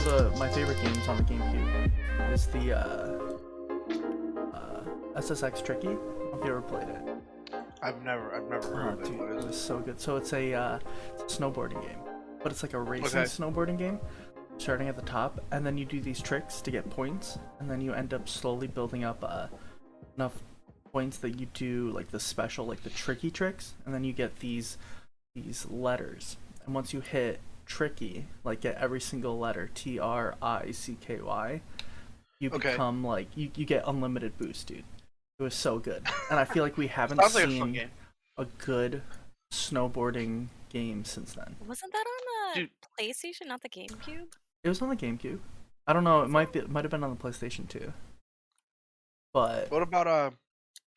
one of my favorite games on the GameCube is the SSX Tricky. I don't know if you ever played it. I've never heard of it. Dude, What is it was it? so good. So it's a snowboarding game, but it's like a racing Okay. snowboarding game, starting at the top, and then you do these tricks to get points, and then you end up slowly building up enough points that you do like the special, like the tricky tricks, and then you get these letters, and once you hit tricky, like get every single letter TRICKY, you Okay. become like you get unlimited boost, dude. It was so good, and I feel like we haven't Sounds like a fun seen game. a good snowboarding game since then. Wasn't that on the Dude. PlayStation, not the GameCube? It was on the GameCube. I don't know. It might have been on the PlayStation too. But What about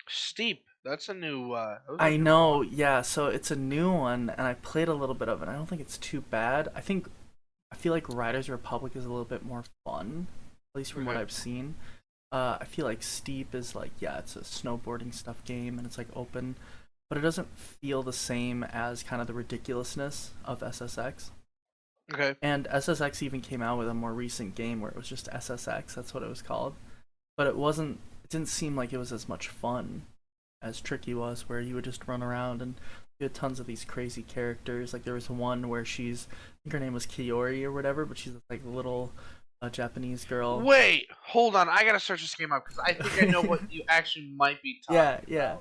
Steep? That's a new. Those are I new know, ones. yeah. So it's a new one, and I played a little bit of it. I don't think it's too bad. I feel like Riders Republic is a little bit more fun, at least from what Okay. I've seen. I feel like Steep is like, yeah, it's a snowboarding stuff game, and it's like open, but it doesn't feel the same as kind of the ridiculousness of SSX. Okay. And SSX even came out with a more recent game where it was just SSX. That's what it was called. But it wasn't. It didn't seem like it was as much fun as Tricky was, where you would just run around and you had tons of these crazy characters. Like there was one where I think her name was Kiori or whatever, but she's like a little Japanese girl. Wait, hold on. I gotta search this game up because I think I know what you actually might be talking Yeah, about. yeah.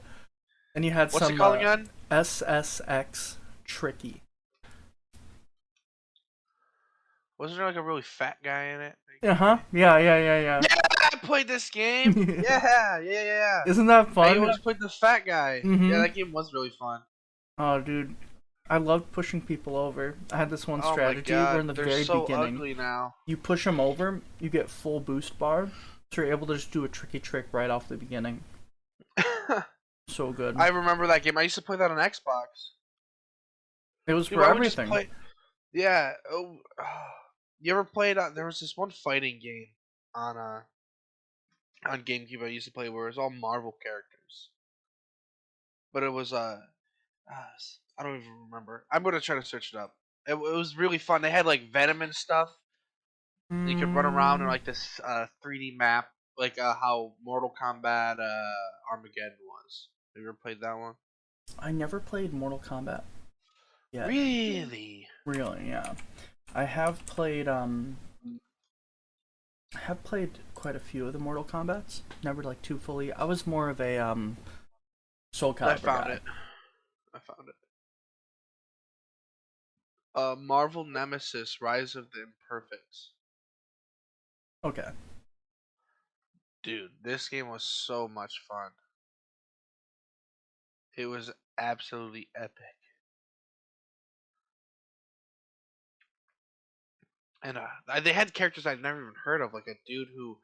And you had What's some it called again? SSX Tricky. Wasn't there like a really fat guy in it? Yeah. Yeah, I played this game. Yeah. Isn't that I fun? always played the fat guy. Mhm. Yeah, that game was really fun. Oh, dude, I loved pushing people over. I had this one Oh my strategy god, where in the they're very so beginning, ugly now. you push them over, you get full boost bar, so you're able to just do a tricky trick right off the beginning. So good. I remember that game. I used to play that on Xbox. It was Dude, for I would just everything. play. Yeah. You ever played? There was this one fighting game on GameCube I used to play where it was all Marvel characters, but it was I don't even remember. I'm gonna try to search it up. It was really fun. They had like Venom and stuff. You could run around in like this 3D map, like how Mortal Kombat Armageddon was. Have you ever played that one? I never played Mortal Kombat. Yeah. Really? Really, yeah. I have played quite a few of the Mortal Kombats. Never like too fully. I was more of a Soul Calibur I found guy. it. Marvel Nemesis: Rise of the Imperfects. Okay. Dude, this game was so much fun. It was absolutely epic. And they had characters I'd never even heard of, like a dude who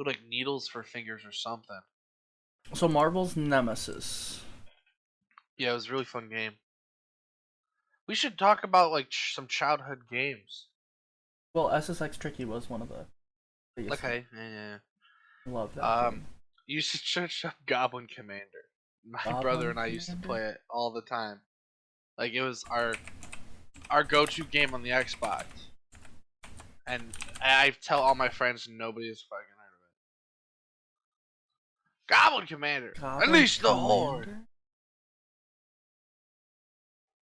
like needles for fingers or something. So Marvel's Nemesis. Yeah, it was a really fun game. We should talk about like some childhood games. Well, SSX Tricky was one of the biggest. Okay, yeah. Love that game. You should search up Goblin Commander. My Goblin brother and I used to Commander? play it all the time. Like it was our go-to game on the Xbox. And I tell all my friends, nobody has fucking heard of it. Goblin Commander, Goblin unleash the horde. Commander?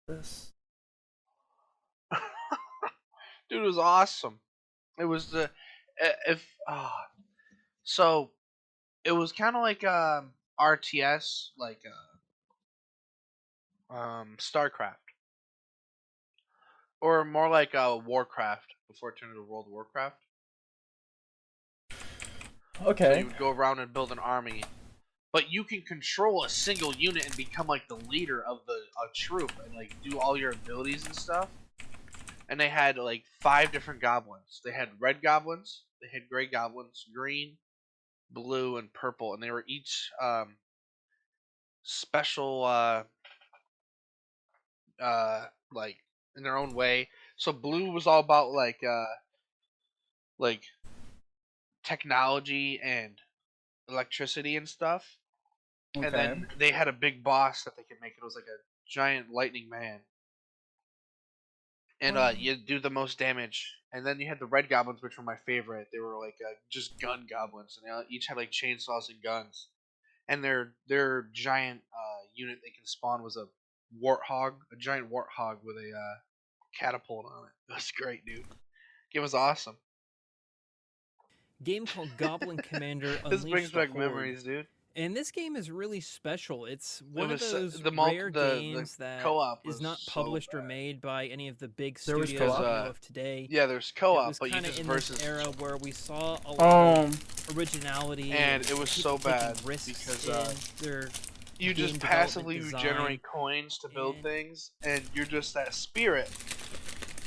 This. Dude, it was awesome. It was the so it was kind of like RTS, like StarCraft, or more like Warcraft before it turned into World of Warcraft. So Okay. you would go around and build an army, but you can control a single unit and become like the leader of a troop and like do all your abilities and stuff. And they had like 5 different goblins. They had red goblins, they had gray goblins, green, blue, and purple, and they were each special like in their own way. So blue was all about like technology and electricity and stuff. Okay. And then they had a big boss that they could make. It was like a giant lightning man. and Wow. you do the most damage. And then you had the red goblins, which were my favorite. They were like just gun goblins, and they each had like chainsaws and guns. And their giant unit they can spawn was a giant warthog with a catapult on it. It was great, dude. It was awesome. Game called Goblin Commander This Unleash brings the back Horde. memories, dude. And this game is really special. It's one of was those the rare games that co-op is was not so published or bad. made by any of the big There was studios co-op? we know of today. Yeah, there's It co-op, was but you kind of just in versus this era where we saw a lot Oh, of originality, And it was people so bad taking risks because, in their you game just development passively design, regenerate coins to build and- things, and you're just that spirit.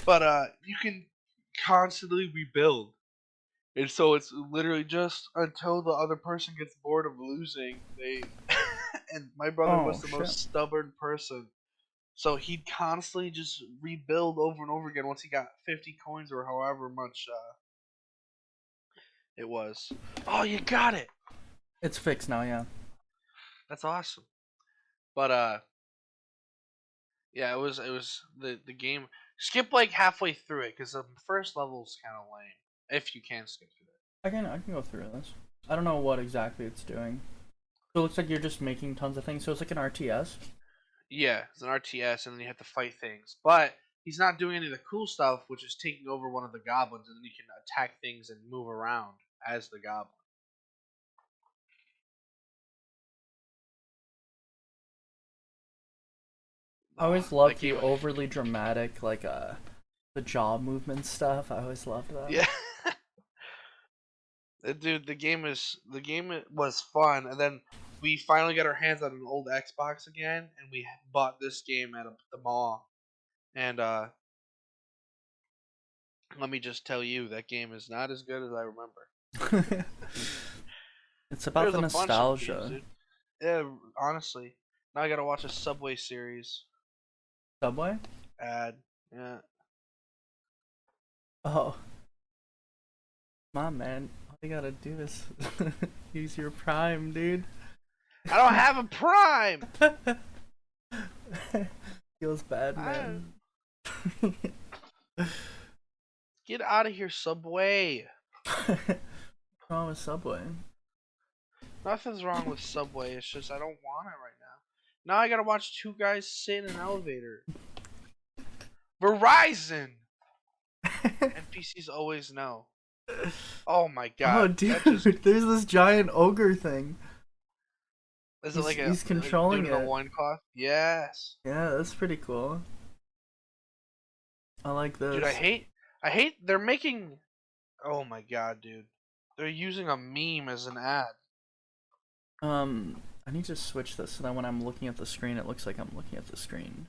But you can constantly rebuild, and so it's literally just until the other person gets bored of losing. They and my brother Oh, was the shit. most stubborn person, so he'd constantly just rebuild over and over again once he got 50 coins or however much it was. Oh, you got it. it's fixed now. Yeah. That's awesome. But yeah, it was the game. Skip like halfway through it because the first level's kind of lame. If you can skip through it. I can go through this. I don't know what exactly it's doing. So it looks like you're just making tons of things. So it's like an RTS. Yeah, it's an RTS, and then you have to fight things. But he's not doing any of the cool stuff, which is taking over one of the goblins, and then you can attack things and move around as the goblin. I always That loved the game- overly dramatic, like the jaw movement stuff. I always loved that. Yeah. Dude, the game was fun, and then we finally got our hands on an old Xbox again, and we bought this game at the mall. And let me just tell you, that game is not as good as I remember. It's about the There's a bunch of nostalgia. games, dude. Yeah, honestly. Now I gotta watch a Subway series Subway? ad. Yeah. Oh. Come on, man. All you gotta do is use your Prime, dude. I don't have a Prime! Feels bad, man. Get out of here, Subway. What's wrong with Subway? Nothing's wrong with Subway, it's just I don't want it right now. Now I gotta watch two guys sit in an elevator. Verizon! NPCs always know. Oh my god. Oh, that dude, just- there's this giant ogre thing. is it like he's controlling doing it. a loincloth? Yes. Yeah, that's pretty cool. I like this. Dude, I hate they're making, oh my god, dude. They're using a meme as an ad. I need to switch this so that when I'm looking at the screen, it looks like I'm looking at the screen.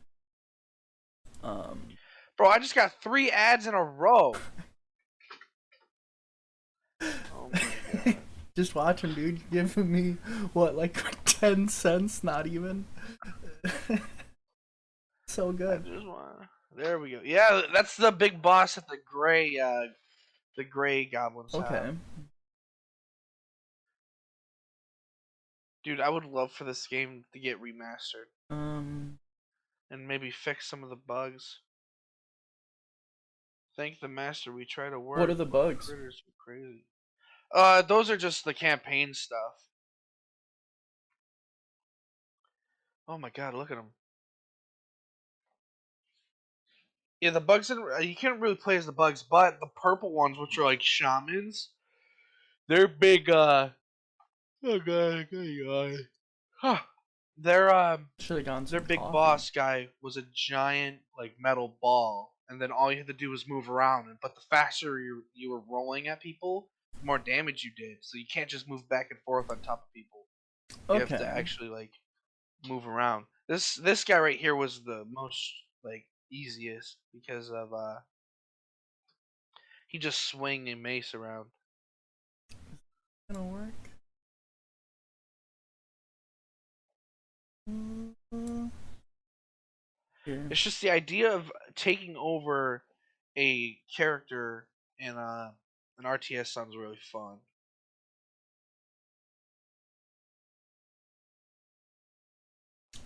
Bro, I just got 3 ads in a row. Oh my god. Just watching, dude. You're giving me what, like 10 cents? Not even. So I good. just wanna... There we go. Yeah, that's the big boss at the gray goblin's house. Okay. Dude, I would love for this game to get remastered Um. and maybe fix some of the bugs. Thank the master, we try to work. What are the but bugs? Critters are crazy. Those are just the campaign stuff. Oh my god, look at them. Yeah, the bugs you can't really play as the bugs, but the purple ones, which are like shamans, they're big. Oh god, huh. Should have gone. Their Some big coffee. boss guy was a giant like metal ball, and then all you had to do was move around. But the faster you were rolling at people, the more damage you did. So you can't just move back and forth on top of people. You have to actually like move around. This guy right here was the most like easiest because of he just swing a mace around. Gonna work. Here. It's just the idea of taking over a character in an RTS sounds really fun.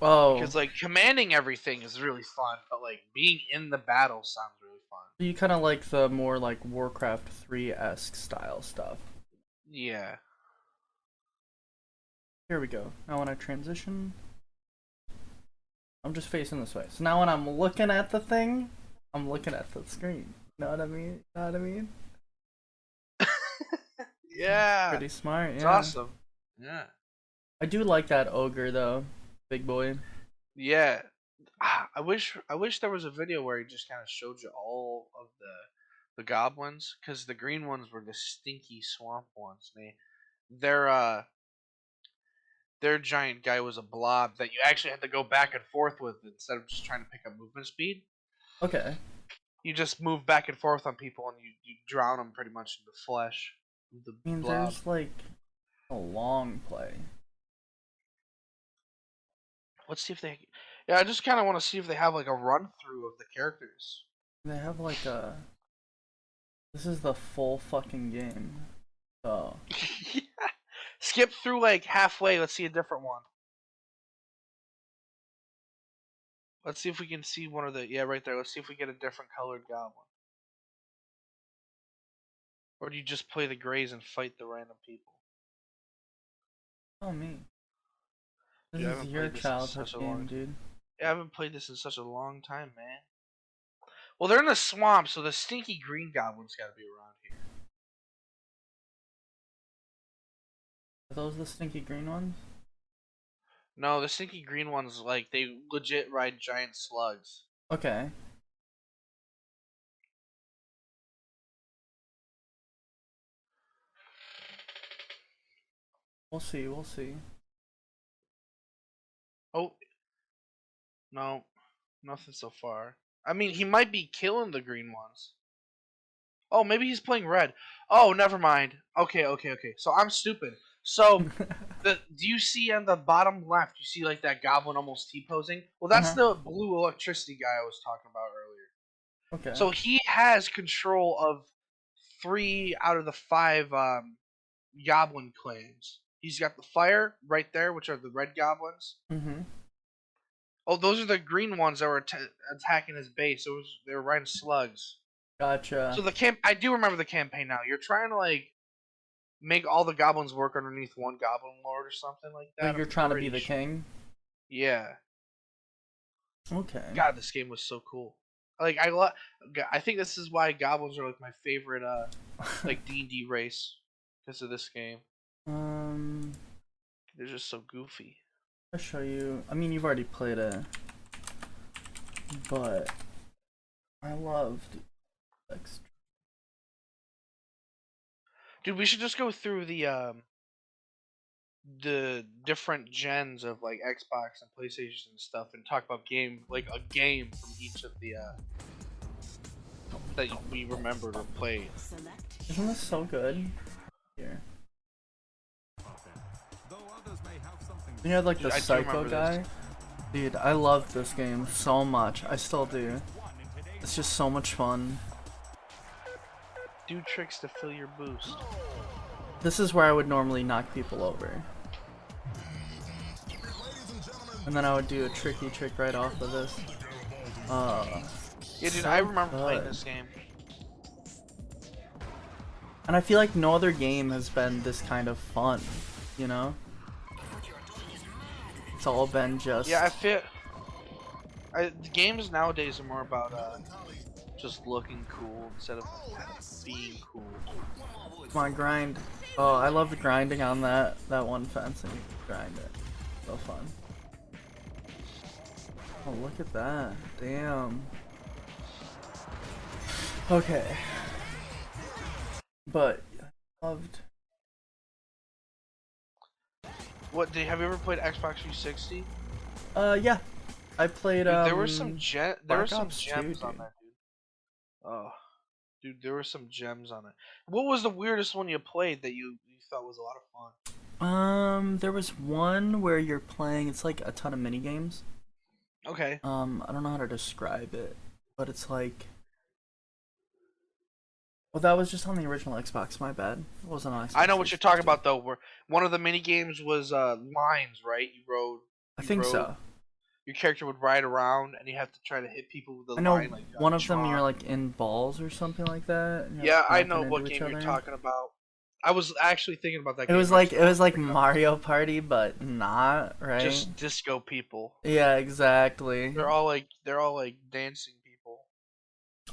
Oh, Because like commanding everything is really fun, but like being in the battle sounds really fun. you kind of like the more like Warcraft 3-esque style stuff. Yeah. Here we go. Now when I transition, I'm just facing this way. So now when I'm looking at the thing, I'm looking at the screen. Know what I mean? Know what I mean? Yeah. Pretty smart, It's yeah. awesome. Yeah. I do like that ogre though, big boy. Yeah. I wish there was a video where he just kind of showed you all of the goblins, because the green ones were the stinky swamp ones. Their giant guy was a blob that you actually had to go back and forth with instead of just trying to pick up movement speed. Okay. You just move back and forth on people and you drown them pretty much in the flesh. The I mean, blob. there's like a long play. Let's see if they. Yeah, I just kind of want to see if they have like a run through of the characters. They have like a. This is the full fucking game. So. Yeah. Skip through like halfway. Let's see a different one. Let's see if we can see one of the. Yeah, right there. Let's see if we get a different colored goblin. Or do you just play the grays and fight the random people? Oh me. This Dude, I is haven't your played this in childhood such a game, long- dude. Yeah, I haven't played this in such a long time, man. Well, they're in the swamp, so the stinky green goblin's got to be around here. Are those the stinky green ones? No, the stinky green ones, like, they legit ride giant slugs. Okay. We'll see, we'll see. Oh. No. Nothing so far. I mean, he might be killing the green ones. Oh, maybe he's playing red. Oh, never mind. Okay. So I'm stupid. So, do you see on the bottom left, you see like that goblin almost T-posing? Well, that's the blue electricity guy I was talking about earlier. Okay. So he has control of 3 out of the 5 goblin clans. He's got the fire right there, which are the red goblins. Mm-hmm. Oh, those are the green ones that were attacking his base. They were riding slugs. Gotcha. So I do remember the campaign now. You're trying to like make all the goblins work underneath one goblin lord or something like that. So you're trying to be the king? Yeah. Okay. God, this game was so cool. Like I think this is why goblins are like my favorite like D&D race, because of this game. They're just so goofy. I'll show you. I mean, you've already played it, but I loved Dude, we should just go through the different gens of like Xbox and PlayStation and stuff, and talk about a game from each of the that we remembered or played. Isn't this so good? Here. You know, like the I do psycho remember guy? this. Dude, I love this game so much. I still do. It's just so much fun. Do tricks to fill your boost. This is where I would normally knock people over. And then I would do a tricky trick right off of this. Yeah, dude, so I remember playing good. this game. And I feel like no other game has been this kind of fun, you know? It's all been just... Yeah, the games nowadays are more about just looking cool instead of being cool. Come on, grind. Oh, I loved grinding on that one fence and you grind it. So fun. Oh, look at that. Damn. Okay. But I loved... Have you ever played Xbox 360? Yeah. I played, Dude, there were some Black gems Ops 2, on dude. that, dude. Oh, dude, there were some gems on it. What was the weirdest one you played that you thought was a lot of fun? There was one where you're playing, it's like a ton of mini games. Okay. I don't know how to describe it, but it's like... Well, that was just on the original Xbox, my bad. It wasn't on Xbox. I know what you're talking about, though. Where one of the mini games was lines, right? I think so. your character would ride around, and you have to try to hit people with the I know line. Like one of them you're Tron. like in balls or something like that. and you're, Yeah, like, I bumping know into what each game you're other. talking about. I was actually thinking about that It game. was I like just don't pick it up. Mario Party, but not right. Just disco people. Yeah, exactly. They're all like dancing people.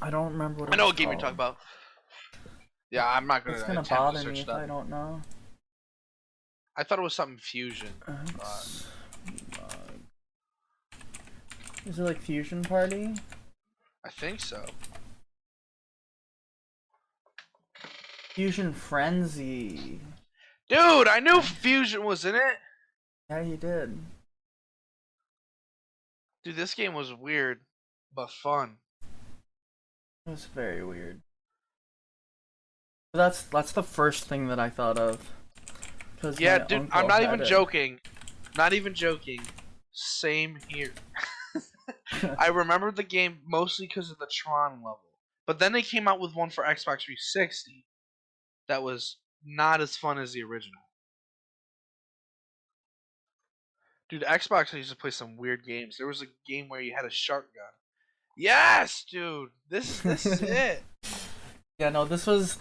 I don't remember what it I know was what game you're called. talking about. Yeah, I'm not gonna It's gonna attempt to bother search me it if up. I don't know. I thought it was something fusion. Is it like Fusion Party? I think so. Fusion Frenzy. Dude, I knew fusion was in it. Yeah, you did. Dude, this game was weird, but fun. It was very weird. That's the first thing that I thought of. Cause Yeah, my dude, uncle I'm not had even it. joking. Not even joking. Same here. I remember the game mostly because of the Tron level. But then they came out with one for Xbox 360 that was not as fun as the original. Dude, Xbox used to play some weird games. There was a game where you had a shark gun. Yes, dude. This is it. Yeah, no, this was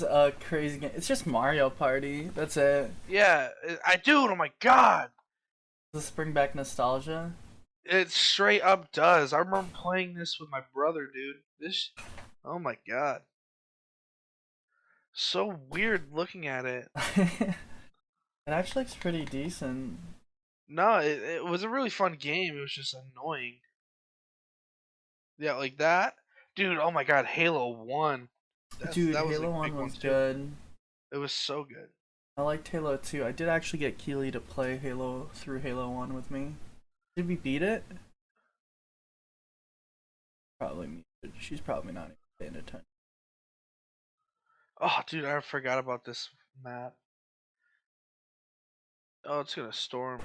a crazy game. It's just Mario Party. That's it. Yeah, dude, oh my god. Does this bring back nostalgia? It straight up does. I remember playing this with my brother, dude. Oh my god. So weird looking at it. It actually looks pretty decent. No, it was a really fun game. It was just annoying. Yeah, like that. Dude, oh my god, Halo 1. Dude, that was Halo a big 1 was too. good. It was so good. I liked Halo 2. I did actually get Keely to play Halo through Halo 1 with me. Did we beat it? Probably muted. She's probably not even paying attention. Oh, dude, I forgot about this map. Oh, it's gonna storm.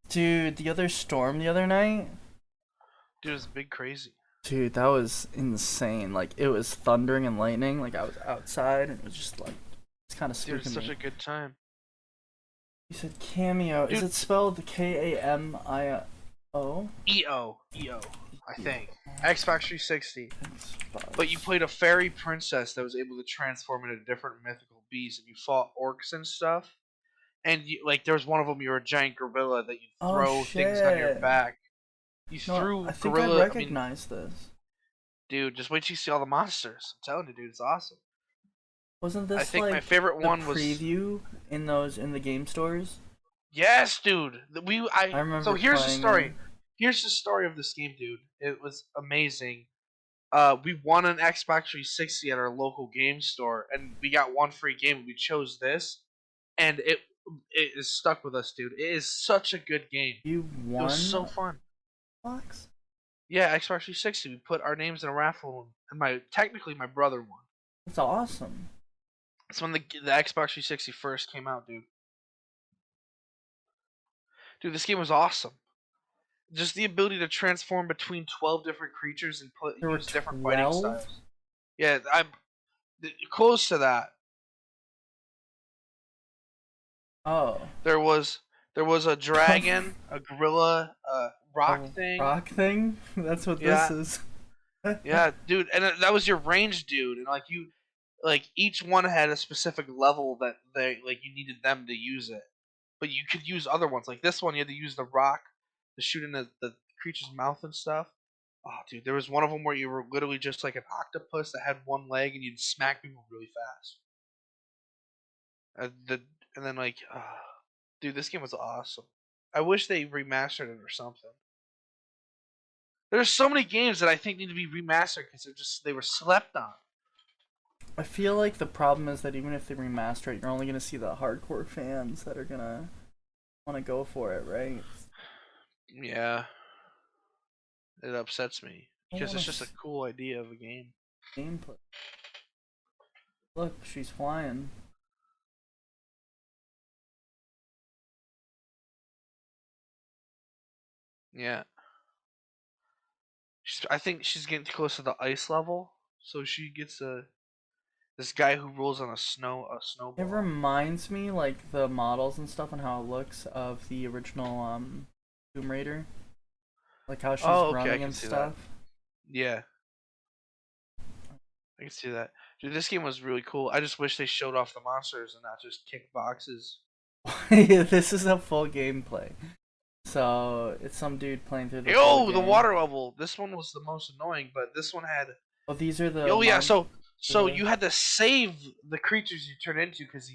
Dude, the other storm the other night? Dude, it's big crazy. Dude, that was insane. Like, it was thundering and lightning. Like, I was outside and it was just like, it's kind of Dude, spooking it's such me. a good time. You said cameo. Dude. Is it spelled Kamio? EO, I think. Xbox 360. But you played a fairy princess that was able to transform into different mythical beasts, and you fought orcs and stuff. And there was one of them. You were a giant gorilla that you Oh, throw things on your shit. back. You No, threw I think gorilla. I recognize this. Dude, just wait till you see all the monsters. I'm telling you, dude, it's awesome. Wasn't this I think like my favorite the one was. preview in the game stores? Yes, dude. I remember. So here's the playing story. it. Here's the story of this game, dude. It was amazing. We won an Xbox 360 at our local game store, and we got one free game. We chose this, and it is stuck with us, dude. It is such a good game. You It won. was so fun. Box? Yeah, Xbox 360. We put our names in a raffle, and technically my brother won. That's awesome. It's when the Xbox 360 first came out, dude. Dude, this game was awesome. Just the ability to transform between 12 different creatures and There were use different fighting 12? styles. Yeah, I'm close to that. Oh. There was a dragon, a gorilla, a rock thing. Rock thing? That's what Yeah. this is. Yeah, dude, and that was your range dude, and each one had a specific level that you needed them to use it, but you could use other ones. Like this one, you had to use the rock to shoot in the creature's mouth and stuff. Oh, dude, there was one of them where you were literally just like an octopus that had one leg, and you'd smack people really fast. And then dude, this game was awesome. I wish they remastered it or something. There's so many games that I think need to be remastered because they were slept on. I feel like the problem is that even if they remaster it, you're only gonna see the hardcore fans that are gonna want to go for it, right? Yeah, it upsets me because wanna it's just a cool idea of a game. Gameplay. Look, she's flying. Yeah, I think she's getting close to the ice level, so she gets this guy who rolls on a snowball. It reminds me, like, the models and stuff and how it looks of the original Tomb Raider, like how she's Oh, okay, I running can and see that. stuff. Yeah, I can see that. Dude, this game was really cool. I just wish they showed off the monsters and not just kick boxes. Yeah, this is a full gameplay. So it's some dude playing through the full Yo, the game. water level. This one was the most annoying, but this one had. Oh, these are the. Oh yeah, so the- you had to save the creatures you turn into because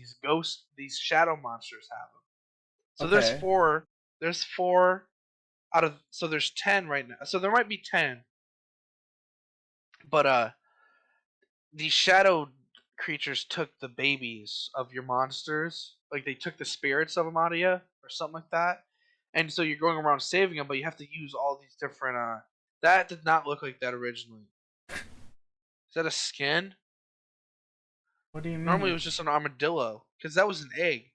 these shadow monsters have them. So there's Okay. four. There's four out of. So there's 10 right now. So there might be 10, but these shadow creatures took the babies of your monsters. Like they took the spirits of them out of you, or something like that. And so you're going around saving them, but you have to use all these different. That did not look like that originally. Is that a skin? What do you mean? Normally it was just an armadillo, because that was an egg.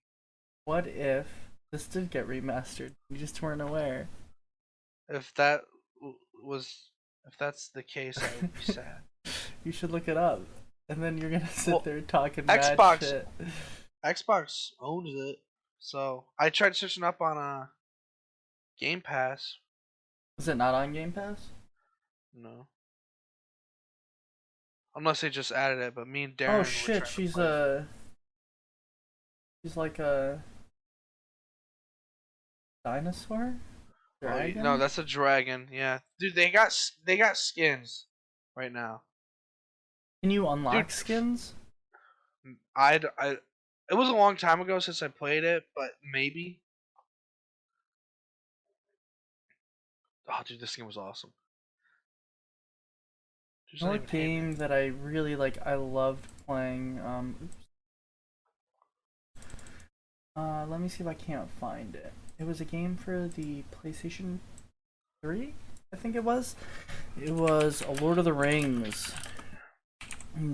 What if this did get remastered? You just weren't aware. If that was, if that's the case, I would be sad. You should look it up, and then you're gonna sit Well, there talking mad Xbox- shit. Xbox owns it, so I tried searching up on Game Pass. Is it not on Game Pass? No, unless they just added it. But me and Darren. Oh were shit, trying to she's play it. a. She's like a. Dinosaur? Oh, Dragon? no, that's a dragon. Yeah, dude, they got skins right now. Can you unlock Dude. skins? It was a long time ago since I played it, but maybe. Oh, dude, this game was awesome. There's not Another even hate game that I really like, I loved playing. Let me see if I can't find it. It was a game for the PlayStation 3, I think it was. It was a Lord of the Rings.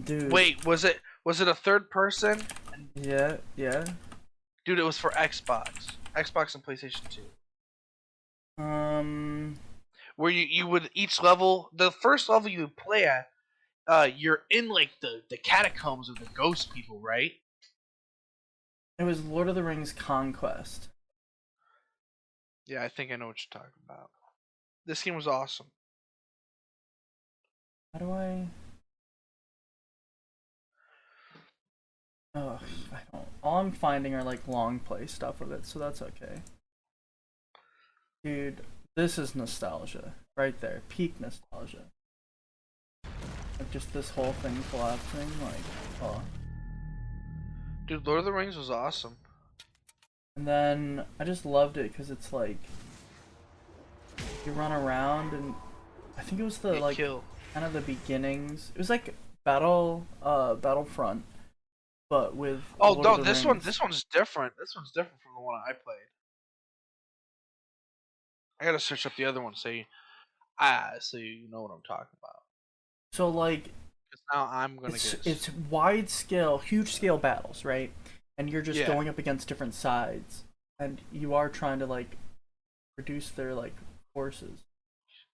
Dude. Wait, was it a third person? Yeah, yeah. Dude, it was for Xbox and PlayStation 2. Where you would each level, the first level you would play at, you're in like the catacombs of the ghost people, right? It was Lord of the Rings Conquest. Yeah, I think I know what you're talking about. This game was awesome. How do I? Oh, I don't. All I'm finding are like long play stuff of it, so that's okay. Dude, this is nostalgia right there, peak nostalgia. Like just this whole thing collapsing, like, oh. Dude, Lord of the Rings was awesome. And then I just loved it because it's like you run around, and I think it was the Get like killed. kind of the beginnings. It was like Battlefront, but with Oh Lord no, of the this Rings. one's different. This one's different from the one I played. I gotta search up the other one so you know what I'm talking about. So like 'Cause now I'm gonna get. it's wide scale, huge scale battles, right? And you're just Yeah. going up against different sides, and you are trying to like reduce their like forces.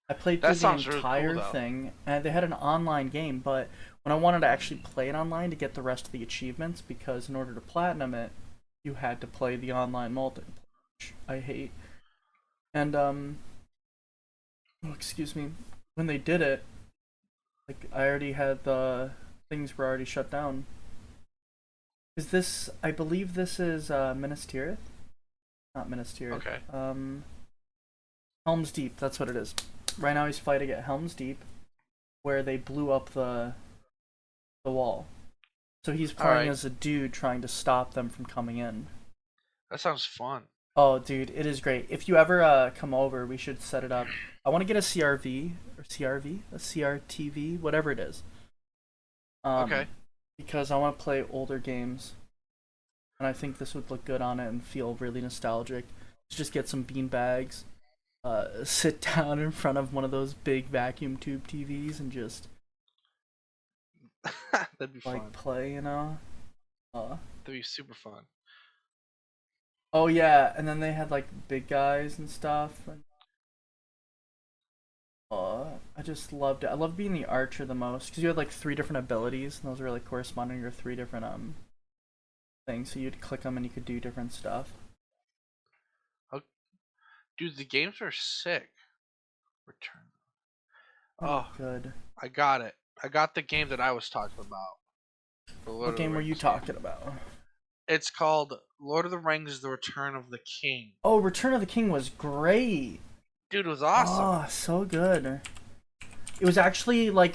I played That through the sounds really entire cool, though. thing, and they had an online game, but when I wanted to actually play it online to get the rest of the achievements, because in order to platinum it, you had to play the online multiplayer, which I hate. And oh, excuse me, when they did it, like I already had the things were already shut down. Is this? I believe this is Minas Tirith, not Minas Tirith. Okay. Helm's Deep. That's what it is. Right now he's fighting at Helm's Deep, where they blew up the wall. So he's playing Alright. as a dude trying to stop them from coming in. That sounds fun. Oh, dude, it is great. If you ever come over, we should set it up. I want to get a CRV or CRV, a CRTV, whatever it is. Okay. Because I want to play older games, and I think this would look good on it and feel really nostalgic. Just get some bean bags, sit down in front of one of those big vacuum tube TVs, and just That'd be like fun. play, you know. That'd be super fun. Oh yeah, and then they had like big guys and stuff. And, I just loved it. I loved being the archer the most because you had like 3 different abilities, and those were like corresponding to your 3 different things. So you'd click them and you could do different stuff. Dude, the games are sick. Return. Oh, Oh, good. I got it. I got the game that I was talking about. The Lord What of the game were you Rings game. talking about? It's called Lord of the Rings: The Return of the King. Oh, Return of the King was great. Dude, it was awesome. Oh, so good. It was actually like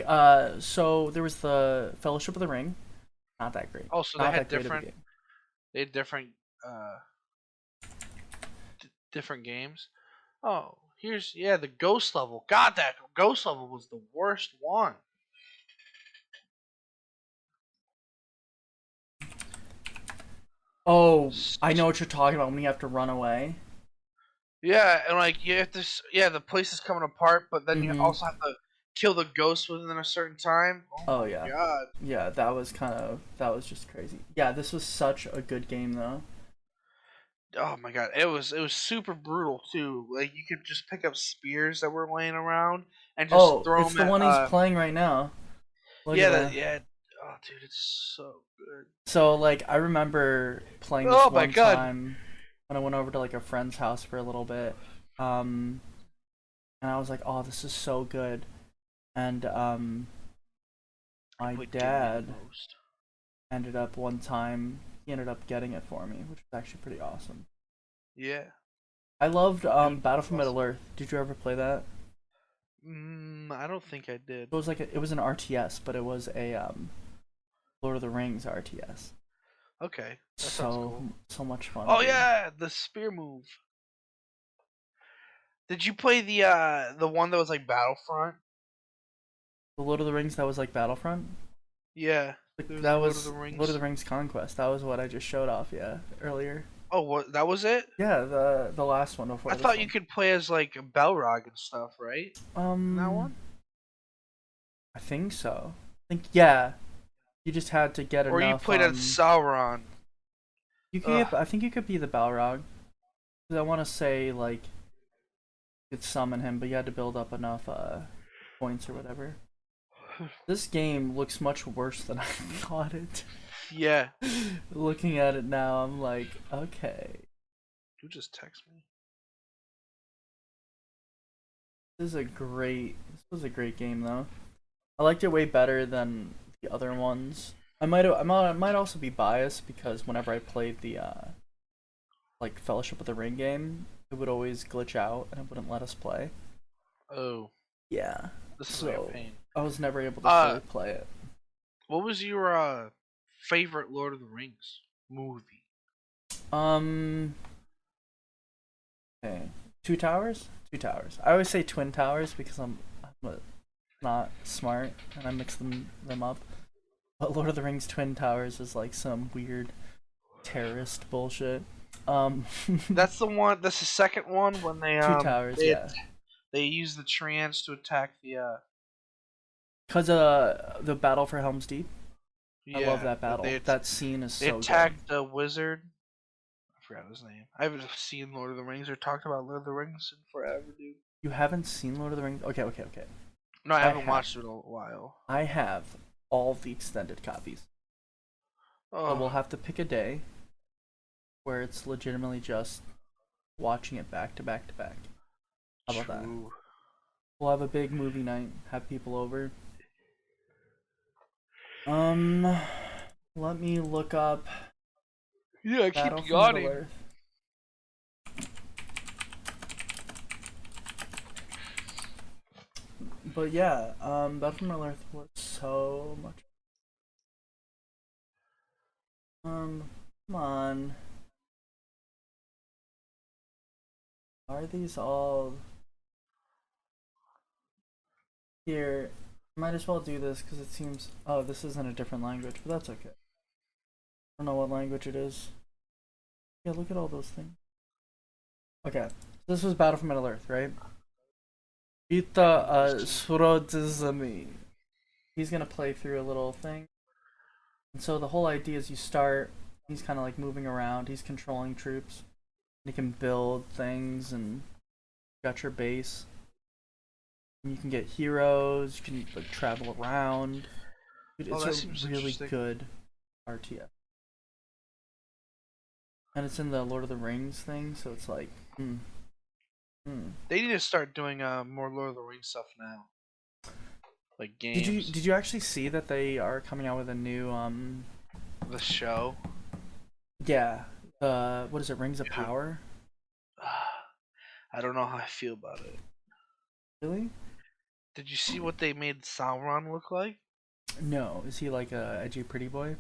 so there was the Fellowship of the Ring. Not that great. Oh, so they Not had that great of a different. game. They had different. Different games. Oh, here's the ghost level. God, that ghost level was the worst one. Oh, I know what you're talking about when you have to run away. Yeah, and like you have to. The place is coming apart, but then you Mhm. also have to kill the ghost within a certain time. Oh my yeah. God. Yeah, that was just crazy. Yeah, this was such a good game though. Oh my God, it was super brutal too. Like you could just pick up spears that were laying around and just Oh, throw it's them the at. one he's playing right now. Look at that. Yeah. Oh, dude, it's so good. So like I remember playing this Oh my one God. time when I went over to like a friend's house for a little bit. Um and I was like, "Oh, this is so good." And my Would give me the dad most. ended up one time he ended up getting it for me, which was actually pretty awesome. Yeah. I loved Dude, Battle that's for awesome. Middle Earth. Did you ever play that? I don't think I did. It was like it was an RTS, but it was a Lord of the Rings RTS. Okay, that sounds cool. So much fun. Oh dude. yeah, the spear move. Did you play the one that was like Battlefront? The Lord of the Rings that was like Battlefront. Yeah, Like, there was that Lord of was the Lord of Rings. the Rings Conquest. That was what I just showed off. Yeah, earlier. Oh, what? That was it? Yeah, the last one before I this thought you one. could play as like a Balrog and stuff, right? In that one? I think so. I think yeah. You just had to get Or you enough. played as Sauron? You could. Ugh. I think you could be the Balrog. 'Cause I want to say like you could summon him, but you had to build up enough points or whatever. This game looks much worse than I thought it. Yeah. Looking at it now, I'm like, okay, You just text me. this was a great game though. I liked it way better than the other ones. I might also be biased because whenever I played the like Fellowship of the Ring game, it would always glitch out and it wouldn't let us play. Oh, Yeah, this is like a so pain. I was never able to fully play it. What was your favorite Lord of the Rings movie? Um, okay, Two Towers. Two Towers. I always say Twin Towers because not smart and I mix them up. But Lord of the Rings Twin Towers is like some weird terrorist bullshit. Um, That's the one. That's the second one when Two Towers, yeah. they use the trans to attack the Cause the battle for Helm's Deep. I love that battle. That scene is they so attacked the wizard. I forgot his name. I haven't seen Lord of the Rings or talked about Lord of the Rings in forever, dude. good. You haven't seen Lord of the Rings? Okay. No, I I haven't have. watched it in a while. I have all the extended copies. But we'll Oh, have to pick a day where it's legitimately just watching it back to back to back. How about that? true. We'll have a big movie night, have people over. Um, let me look up Yeah, I Battle keep for Middle yawning. Earth. But yeah, Battle for Middle Earth was so much. Come on. Are these all here? Might as well do this because it seems. Oh, this isn't a different language, but that's okay. I don't know what language it is. Yeah, look at all those things. Okay, so this was Battle for Middle Earth, right? Ita Surodizami. He's gonna play through a little thing. And so the whole idea is you start, he's kind of like moving around, he's controlling troops. You can build things and you got your base. And you can get heroes, you can like travel around. Dude, Oh, it's that a seems really interesting. good RTS. And it's in the Lord of the Rings thing, so it's like, They need to start doing more Lord of the Rings stuff now, like games. Did you actually see that they are coming out with a new The show. yeah, what is it, Rings of Power? I don't know how I feel about it. Really? Did you see what they made Sauron look like? No, is he like a edgy pretty boy?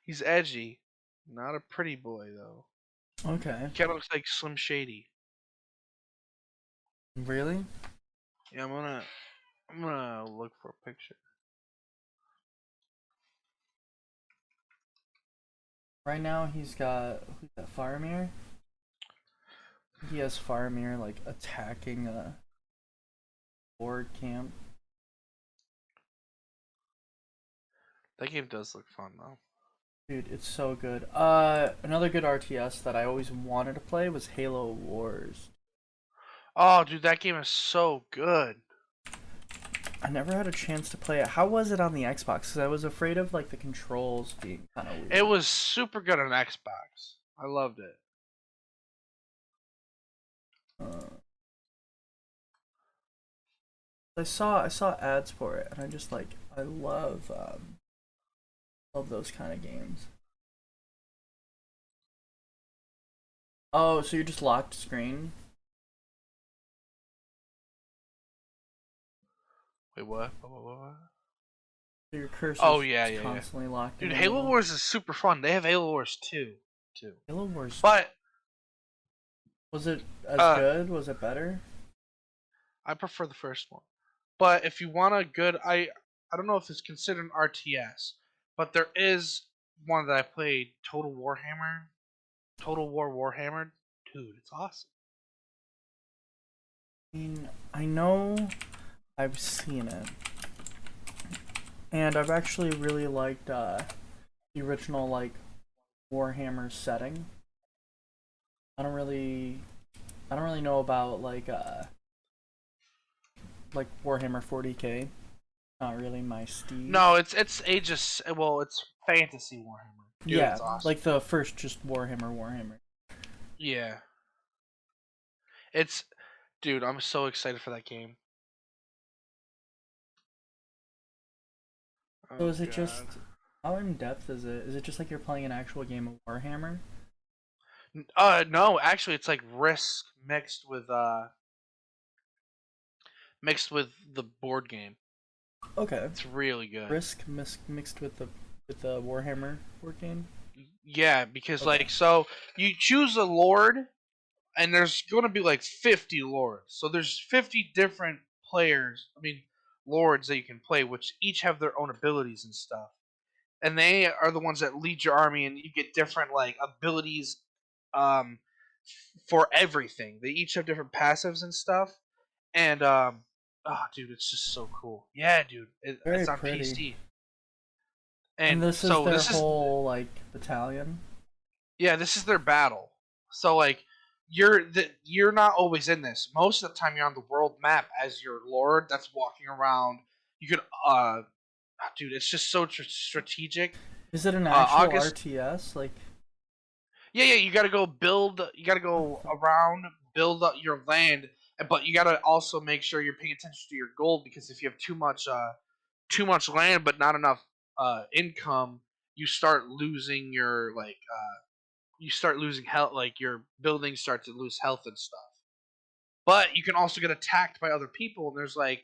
He's edgy, not a pretty boy though. Okay. He kind of looks like Slim Shady. Really? Yeah, I'm gonna look for a picture. Right now he's got, who's that, Faramir? He has Faramir like attacking a board camp. That game does look fun though. Dude, it's so good. Another good RTS that I always wanted to play was Halo Wars. Oh, dude, that game is so good. I never had a chance to play it. How was it on the Xbox? Because I was afraid of like the controls being kind of weird. It was super good on Xbox. I loved it. I saw ads for it, and I just like I love those kind of games. Oh, so you're just locked screen? Wait, what? What? So your cursor Oh, yeah. constantly locked. Dude, in the Halo middle? Wars is super fun. They have Halo Wars 2 too. Halo Wars. But Was it as good? Was it better? I prefer the first one. But if you want a good, I don't know if it's considered an RTS, but there is one that I played, Total War Warhammer. Dude, it's awesome. I mean, I know I've seen it, and I've actually really liked the original like Warhammer setting. I don't really know about like Warhammer 40K. Not really my steed. No, it's ages. Well, it's fantasy Warhammer. Dude, yeah, it's awesome. like the first just Warhammer. Yeah. It's, dude, I'm so excited for that game. So Oh, is it God. just how in depth is it? Is it just like you're playing an actual game of Warhammer? No, actually, it's like Risk mixed with the board game. Okay. It's really good. Risk mixed with the Warhammer board game. Yeah, because Okay. like so you choose a lord, and there's going to be like 50 lords. So there's 50 different players. I mean, lords that you can play, which each have their own abilities and stuff. And they are the ones that lead your army, and you get different like abilities, um, for everything. They each have different passives and stuff. And oh, dude, it's just so cool. Yeah, dude, Very it's on pretty. PC. And this is so their this is whole like battalion. yeah, this is their battle. So like you're not always in this. Most of the time you're on the world map as your lord that's walking around. You could dude, it's just so strategic. Is it an actual August RTS? Like Yeah, you got to go build, you got to go around, build up your land, but you got to also make sure you're paying attention to your gold, because if you have too much land but not enough income, you start losing your you start losing health, like your buildings start to lose health and stuff. But you can also get attacked by other people, and there's like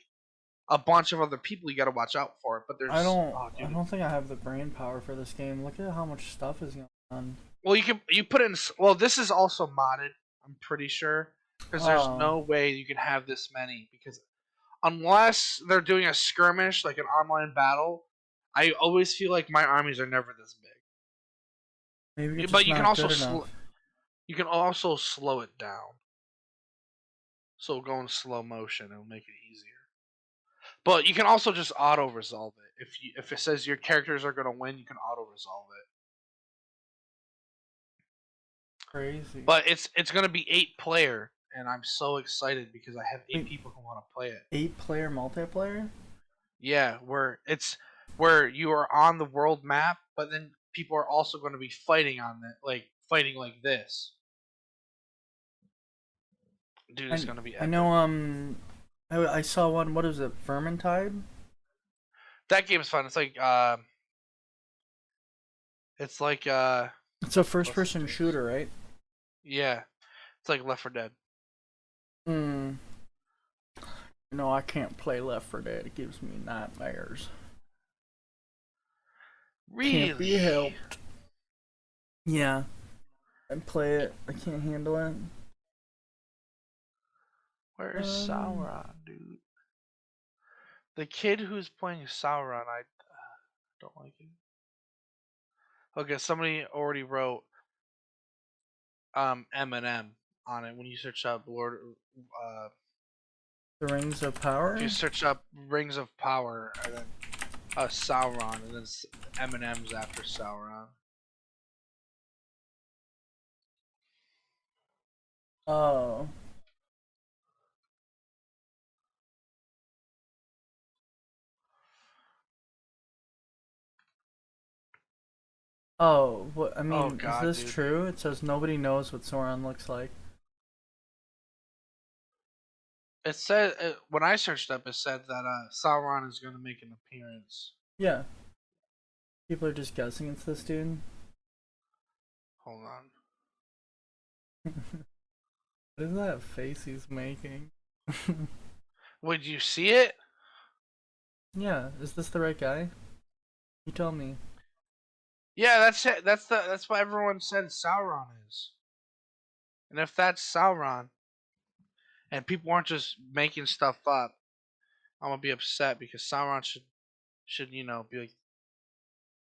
a bunch of other people you got to watch out for. But there's I dude. don't think I have the brain power for this game. Look at how much stuff is going on. Well, you put in, well, this is also modded, I'm pretty sure, because there's no way you can have this many, because unless they're doing a skirmish like an online battle, I always feel like my armies are never this big. Maybe you're just But you can not also good enough. you can also slow it down. So go in slow motion, it'll make it easier. But you can also just auto resolve it. If it says your characters are gonna win, you can auto resolve it. Crazy. But it's gonna be 8-player, and I'm so excited because I have 8 people who want to play it. 8-player multiplayer? Yeah, where you are on the world map, but then people are also going to be fighting on it, like fighting like this. Dude, it's gonna be epic. I know. I saw one. What is it? Vermintide. That game is fun. It's like it's like It's a first-person shooter, right? yeah, it's like Left 4 Dead. Hmm. No, I can't play Left 4 Dead. It gives me nightmares. Really? Can't be helped. Yeah. I play it. I can't handle it. Where's Sauron, dude? The kid who's playing Sauron, I don't like it. Okay, somebody already wrote Eminem on it when you search up The Rings of Power? if you search up Rings of Power and then Sauron and then Eminem's after Sauron. Oh. Oh, what? I mean, God, is this dude. true? It says nobody knows what Sauron looks like. It said when I searched up, it said that Sauron is going to make an appearance. Yeah. People are just guessing it's this dude. Hold on. What is that face he's making? Would you see it? Yeah, is this the right guy? You tell me. Yeah, that's it. That's what everyone said Sauron is. And if that's Sauron, and people aren't just making stuff up, I'm gonna be upset because Sauron should be like.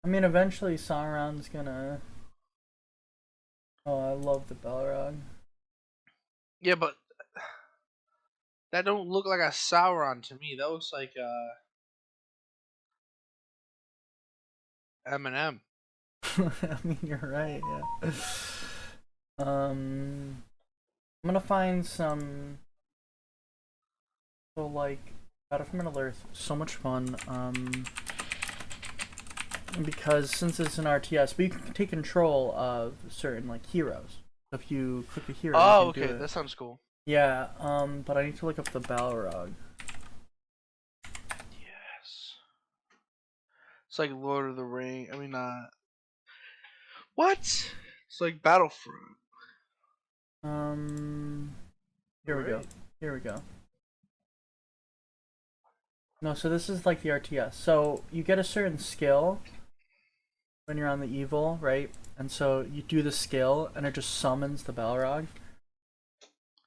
I mean, eventually Sauron's gonna. Oh, I love the Balrog. Yeah, but that don't look like a Sauron to me. That looks like Eminem. I mean, you're right. Yeah. I'm gonna find some. So like, Battle for Middle Earth, so much fun. Because since it's an RTS, but you can take control of certain like heroes. If you click a hero, Oh, you can okay, do it. that sounds cool. Yeah. But I need to look up the Balrog. Yes. It's like Lord of the Ring. I mean, what? It's like Battlefront. Here we go. Right. Here we go. No, so this is like the RTS. So you get a certain skill when you're on the evil, right? And so you do the skill, and it just summons the Balrog.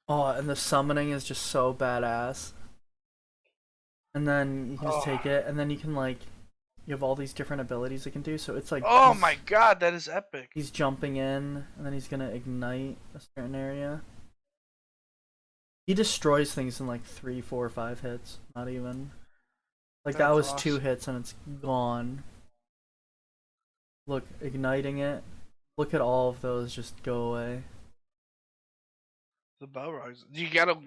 Oh, and the summoning is just so badass. And then you can just take it, and then you can like, you have all these different abilities it can do. So it's like, Oh my god, that is epic. he's jumping in, and then he's gonna ignite a certain area. He destroys things in like 3, 4, 5 hits. Not even. Like that That's was 2 awesome. hits and it's gone. Look, igniting it. Look at all of those just go away. The Balrogs. Do you got a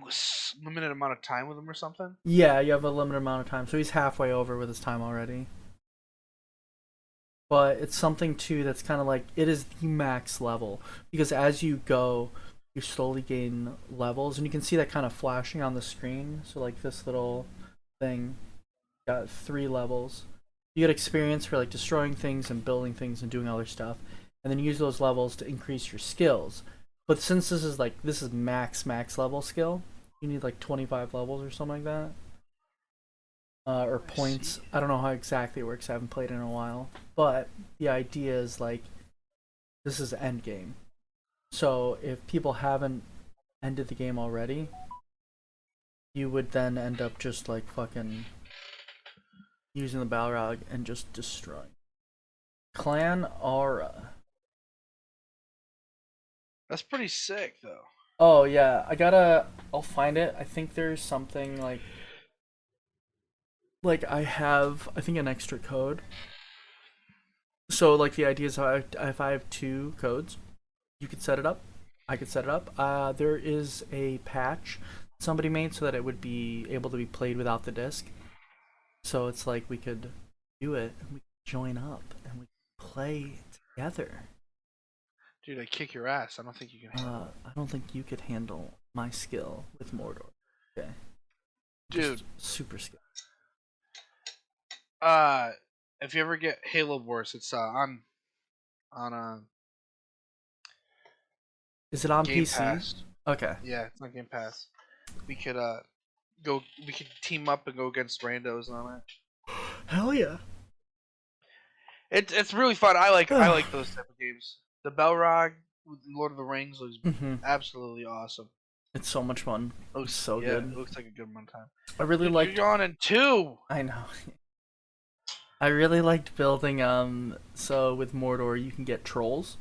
limited amount of time with them or something? Yeah, you have a limited amount of time, so he's halfway over with his time already. But it's something too that's kind of like, it is the max level, because as you go, you slowly gain levels, and you can see that kind of flashing on the screen. So like this little thing got 3 levels. You get experience for like destroying things and building things and doing other stuff, and then you use those levels to increase your skills. But since this is max level skill, you need like 25 levels or something like that. Or points. I don't know how exactly it works. I haven't played in a while. But the idea is like, this is end game. So if people haven't ended the game already, you would then end up just like fucking using the Balrog and just destroying. Clan Aura. That's pretty sick, though. Oh yeah, I'll find it. I think there's something like I think an extra code. So like the idea is if I have 2 codes, you could set it up. I could set it up. There is a patch somebody made so that it would be able to be played without the disc. So it's like we could do it and we could join up and we could play together. Dude, I kick your ass. I don't think you can handle I don't think you could handle my skill with Mordor. Okay. it. Dude, Just super skill. if you ever get Halo Wars, it's on Is it on Game PC? Pass. Okay. Yeah, it's on Game Pass. We could we could team up and go against randos on it. Hell yeah. It's really fun. I like those type of games. The Balrog with Lord of the Rings looks Hmm. absolutely awesome. It's so much fun. Looks so yeah, good. It looks like a good amount of time. I really Dude, liked. you're on in 2. I know. I really liked building. So with Mordor, you can get trolls,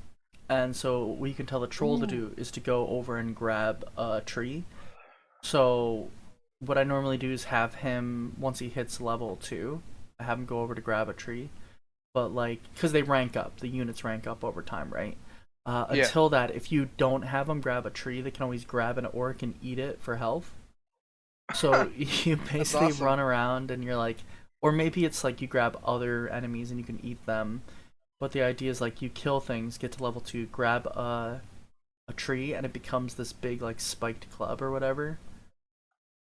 and so what you can tell the troll to do is to go over and grab a tree. So what I normally do is have him once he hits level 2, I have him go over to grab a tree. But like, because they rank up, the units rank up over time, right? Yeah. Until that, if you don't have them grab a tree, they can always grab an orc and eat it for health. So you basically awesome. run around and you're like, or maybe it's like you grab other enemies and you can eat them. But the idea is like you kill things, get to level 2, grab a tree, and it becomes this big like spiked club or whatever.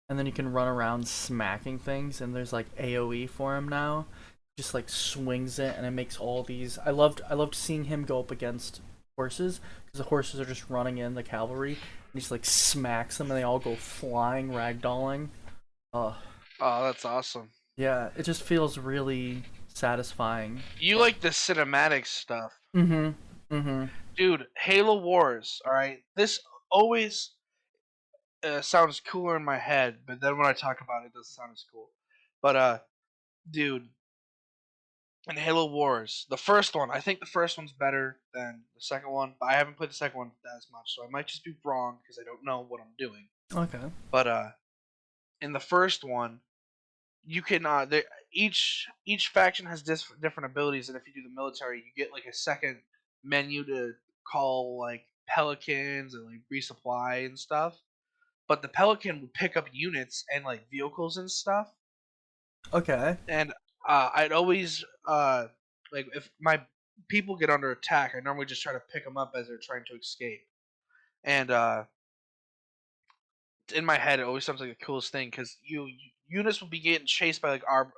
And then you can run around smacking things, and there's like AoE for him now. Just like swings it, and it makes all these. I loved seeing him go up against horses, because the horses are just running in the cavalry, and he just like smacks them, and they all go flying, ragdolling. Oh that's awesome. yeah, it just feels really satisfying. You like the cinematic stuff. Mm-hmm. Dude, Halo Wars, alright? This always sounds cooler in my head, but then when I talk about it, it doesn't sound as cool. But, dude, in Halo Wars, the first one, I think the first one's better than the second one, but I haven't played the second one as much, so I might just be wrong because I don't know what I'm doing. Okay. But, in the first one, you can, each faction has different abilities, and if you do the military, you get, like, a second menu to call, like, pelicans and, like, resupply and stuff. But the pelican would pick up units and, like, vehicles and stuff. Okay. And I'd always like if my people get under attack, I normally just try to pick them up as they're trying to escape. And in my head, it always sounds like the coolest thing because units will be getting chased by like our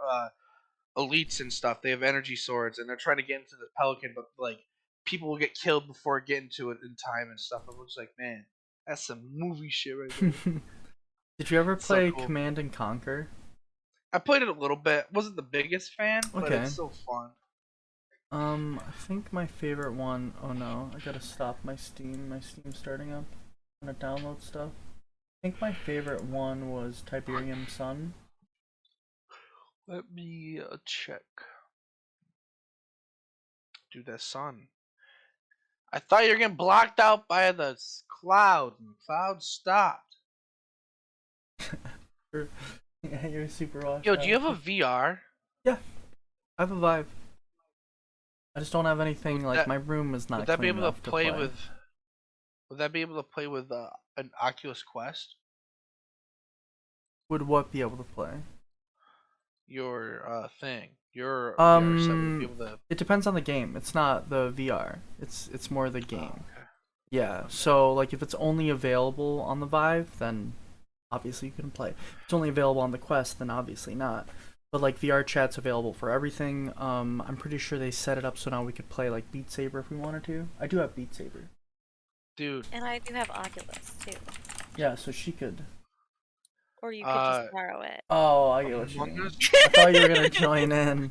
elites and stuff. They have energy swords and they're trying to get into the pelican, but like people will get killed before getting to it in time and stuff. It looks like, man, that's some movie shit right there. Did you ever It's so play cool. Command and Conquer? I played it a little bit. Wasn't the biggest fan, but Okay. it's still fun. I think my favorite one. Oh no, I gotta stop my Steam. My Steam's starting up. I'm gonna download stuff. I think my favorite one was Tiberium Sun. Let me check. Dude, that sun. I thought you were getting blocked out by the cloud, and the cloud stopped. Yeah, you're super washed Yo, out. do you have a VR? I have a Vive. I just don't have anything Would like that- my room is not Would that be clean able to enough play with? Would that be able to play with an Oculus Quest? Would what be able to play? Your thing, your VR set would be able to. It depends on the game. It's not the VR. It's more the Oh, game. okay. Yeah. So like if it's only available on the Vive, then obviously you can play. If it's only available on the Quest, then obviously not. But like VR chat's available for everything. I'm pretty sure they set it up so now we could play like Beat Saber if we wanted to. I do have Beat Saber. Dude, And I do have Oculus too. Yeah, so she could. Or you could just borrow it. Oh, I get what you Among mean. Us, I thought you were gonna join in.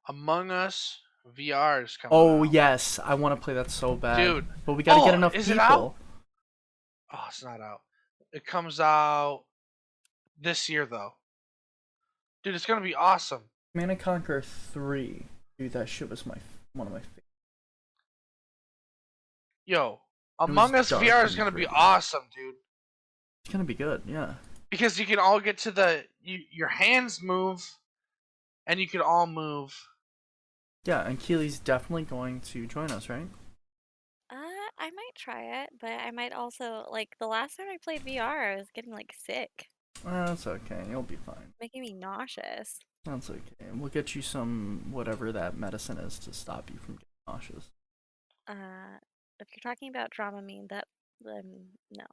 Among Us VR is coming. Oh out. yes, I want to play that so bad. Dude. But we gotta get Oh, enough is people. it out? Oh, it's not out. It comes out this year though. Dude, it's gonna be awesome. Command and Conquer 3. Dude, that shit was one of my favorites. Yo, Among Us dark VR is and gonna be creepy. awesome, dude. It's gonna be good, yeah. Because you can all get to the your hands move, and you can all move. Yeah, and Keely's definitely going to join us, right? I might try it, but I might also like the last time I played VR, I was getting like sick, That's okay. You'll be fine. making me nauseous. That's okay. We'll get you some whatever that medicine is to stop you from getting nauseous. If you're talking about Dramamine, then no,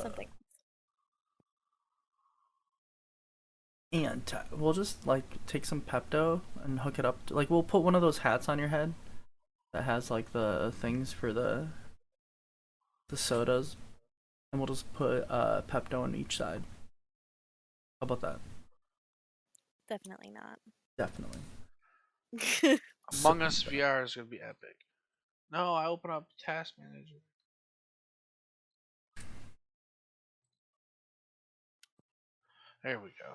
something. And we'll just like take some Pepto and hook it up. Like we'll put one of those hats on your head that has like the things for the sodas, and we'll just put Pepto on each side. How about that? Definitely not. Definitely. Among Us VR is gonna be epic. No, I open up Task Manager. There we go.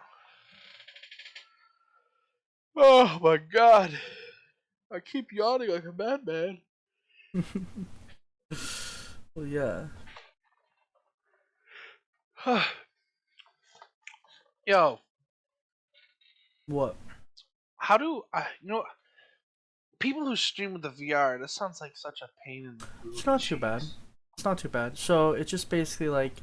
Oh my god. I keep yawning like a madman. Well, yeah. Yo, What? how do I, people who stream with the VR, this sounds like such a pain in the booty. It's not too bad. It's not too bad. So it's just basically like,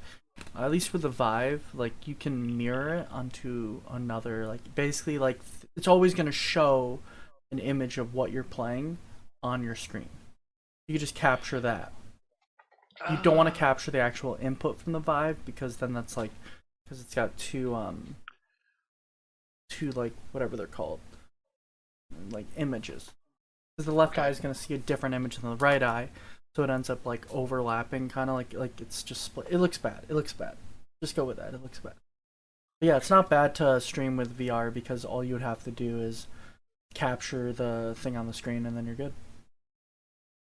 at least with the Vive, like you can mirror it onto another. Like basically, like it's always gonna show an image of what you're playing on your screen. You just capture that. You don't want to capture the actual input from the Vive because then that's like, because it's got two like whatever they're called, like images. Because the left eye is gonna see a different image than the right eye, so it ends up like overlapping, kind of like it's just split. It looks bad. It looks bad. Just go with that. It looks bad. But yeah, it's not bad to stream with VR because all you would have to do is capture the thing on the screen and then you're good.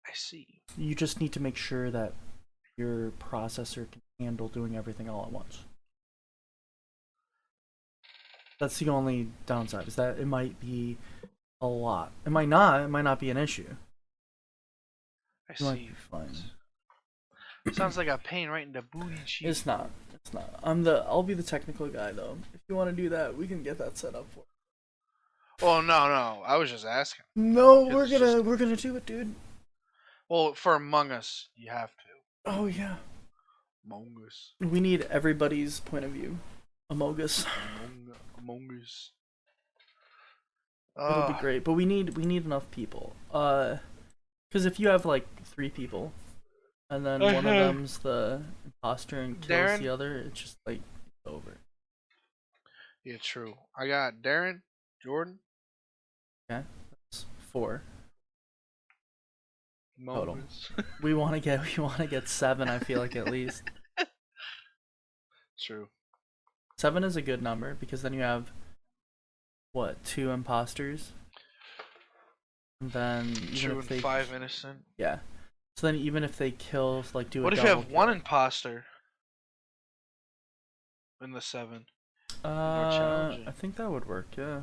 I see. You just need to make sure that your processor can handle doing everything all at once. That's the only downside, is that it might be a lot. It might not be an issue. I It might see. be fine. Sounds like a pain right in the booty cheeks. It's not. It's not. I'll be the technical guy though. If you want to do that, we can get that set up for you. Oh no, I was just asking. No, It's we're gonna do it, dude. Well, for Among Us, you have to. Oh yeah. Among Us. We need everybody's point of view. Among Us. Among Us. It'll be great, but we need enough people. Because if you have like 3 people, and then one of them's the imposter and kills Darren? the other, it's just like it's over. Yeah, true. I got Darren, Jordan, Okay, that's 4 total. Among Us. We want to get 7. I feel like at least True. 7 is a good number because then you have what 2 imposters, and then even True if and they 5 innocent. yeah. So then even if they kill, like do What a if you double have one imposter in the 7? challenging. I think that would work, yeah.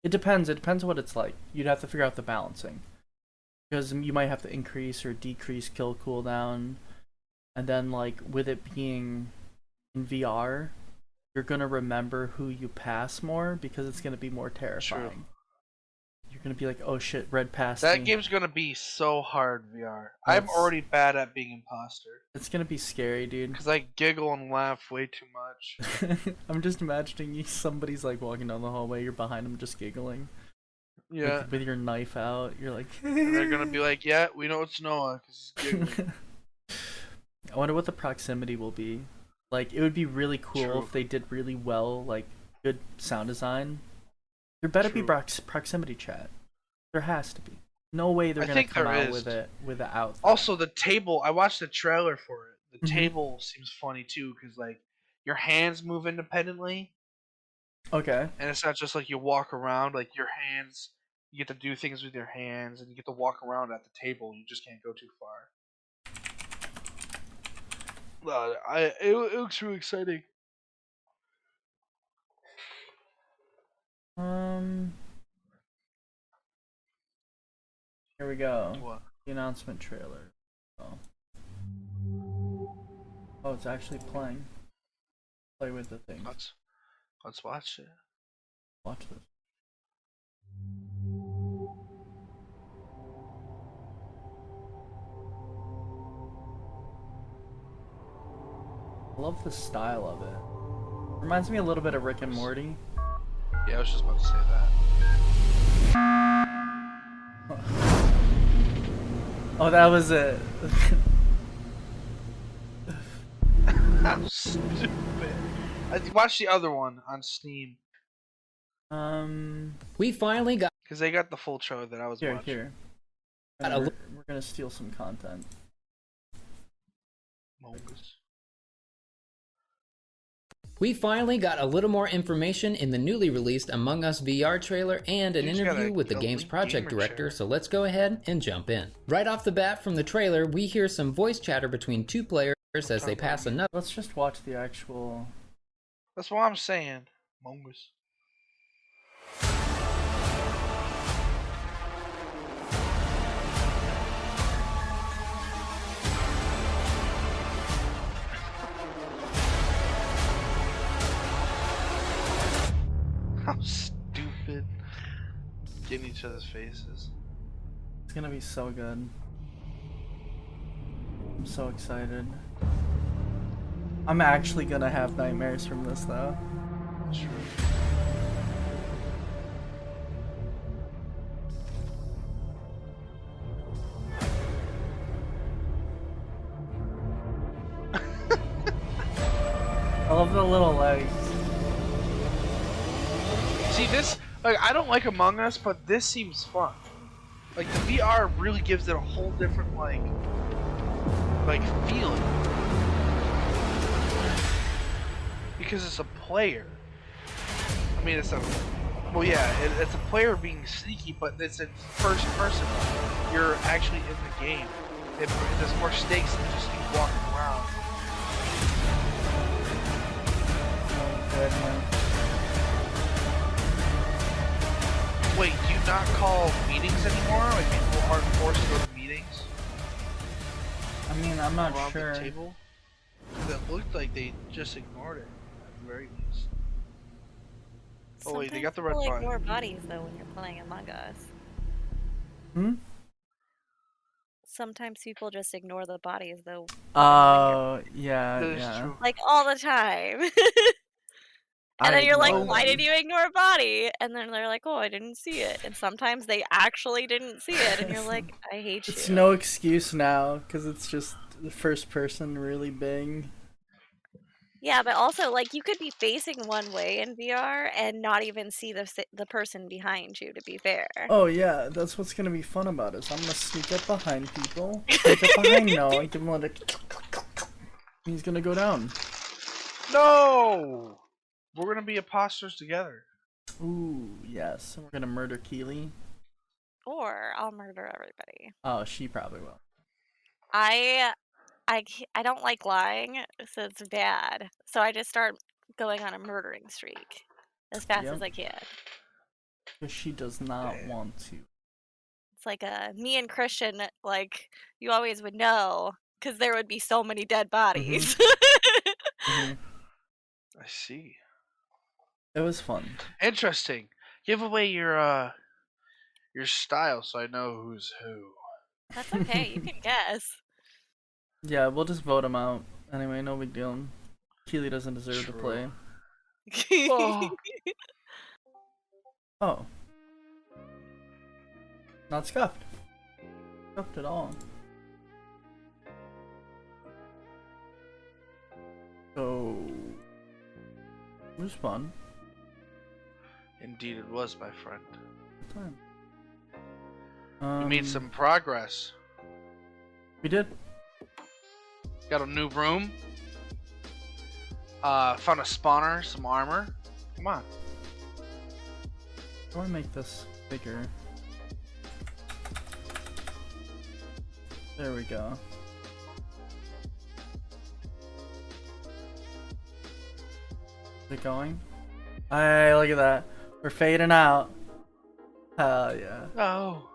It depends. It depends what it's like. You'd have to figure out the balancing. Because you might have to increase or decrease kill cooldown. And then, like, with it being in VR, you're going to remember who you pass more because it's going to be more terrifying. True. You're going to be like, oh shit, red passed That me. game's gonna be so hard VR. I'm already bad at being imposter. It's going to be scary, dude. Because I giggle and laugh way too much. I'm just imagining somebody's like walking down the hallway, you're behind them just giggling. Yeah. Like, with your knife out, you're like... And they're gonna be like, yeah, we know it's Noah, because he's giggling. I wonder what the proximity will be. Like, it would be really cool True. if they did really well, like, good sound design. There better be True. proximity chat. There has to be. No way they're I gonna think come there out is. with it out. Also, the table, I watched the trailer for it. The Mhm. table seems funny too, because, like, your hands move independently, Okay. and it's not just like you walk around, like, your hands, you get to do things with your hands, and you get to walk around at the table, you just can't go too far. It looks really exciting. Here we go. What? The announcement trailer. Oh, it's actually playing. Play with the thing. Let's watch it. Watch this. I love the style of it. Reminds me a little bit of Rick and Morty. Yeah, I was just about to say that. Oh, that was it. How stupid. I watched the other one on Steam We finally got because they got the full trailer that I was here, watching. here. Got a We're gonna steal some content. Mongoose. a little more information in the newly released Among Us VR trailer and an You just gotta interview with the get a game's Link project gamer director, chair. so let's go ahead and jump in. Right off the bat from the trailer, we hear some voice chatter between two players as they pass another Let's just watch the actual. That's what I'm saying. Mongoose. How stupid. Getting each other's faces. It's gonna be so good. I'm so excited. I'm actually gonna have nightmares from this though. True. I love the little legs. See this? Like, I don't like Among Us, but this seems fun. Like, the VR really gives it a whole different like feeling because it's a player. I mean, it's a it's a player being sneaky, but it's in first person. You're actually in the game. There's more stakes than just you walking around. Oh goodness. Wait, do you not call meetings anymore? Like people aren't forced to go to meetings I mean, I'm not around sure. the table? 'Cause it looked like they just ignored it at the very least. Oh wait, they got the red Sometimes people button. ignore bodies though when you're playing Among Us. Hmm? Sometimes people just ignore the bodies though, Oh, yeah, That is yeah. true. like all the time. And then you're like, ignore why them. did you ignore a body? And then they're like, oh, I didn't see it. And sometimes they actually didn't see it, and you're like, I hate It's you. no excuse now, because it's just the first person really big. Yeah, but also like you could be facing one way in VR and not even see the person behind you. To be fair. Oh yeah, that's what's gonna be fun about it. So I'm gonna sneak up behind people. Sneak up behind Noah, give him a little. He's gonna go down. No! We're gonna be imposters together. Ooh, yes. We're gonna murder Keely. Or I'll murder everybody. Oh, she probably will. I don't like lying, so it's bad. So I just start going on a murdering streak as fast Yep. as I can. Because she does not Damn. want to. It's like me and Christian, like you always would know, because there would be so many dead bodies. Mhm. I see. It was fun. Interesting. Give away your style so I know who's who. That's okay. You can guess. Yeah, we'll just vote him out. Anyway, no big deal. Keely doesn't deserve to True. play. Oh, Oh. Not scuffed. Scuffed at all. So. It was fun. indeed it was, my friend. Good We time. made some progress. We did. Got a new room. Found a spawner, some armor. Come on. I want to make this bigger. There we go. Is it going? Hey, look at that. We're fading out. Hell yeah. Oh,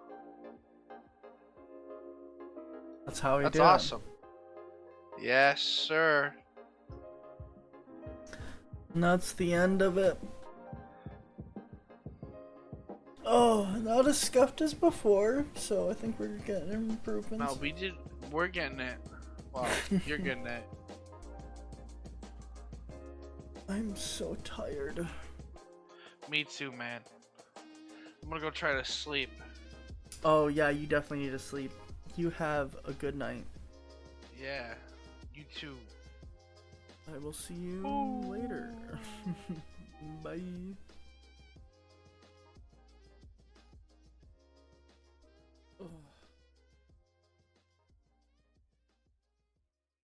That's how we that's do it. awesome. Yes, sir. And that's the end of it. Oh, not as scuffed as before, so I think we're getting improvements. No, we're getting it. Well, you're getting it. I'm so tired. Me too, man. I'm gonna go try to sleep. Oh yeah, you definitely need to sleep. you have a good night. Yeah. You too. I will see you later. Bye.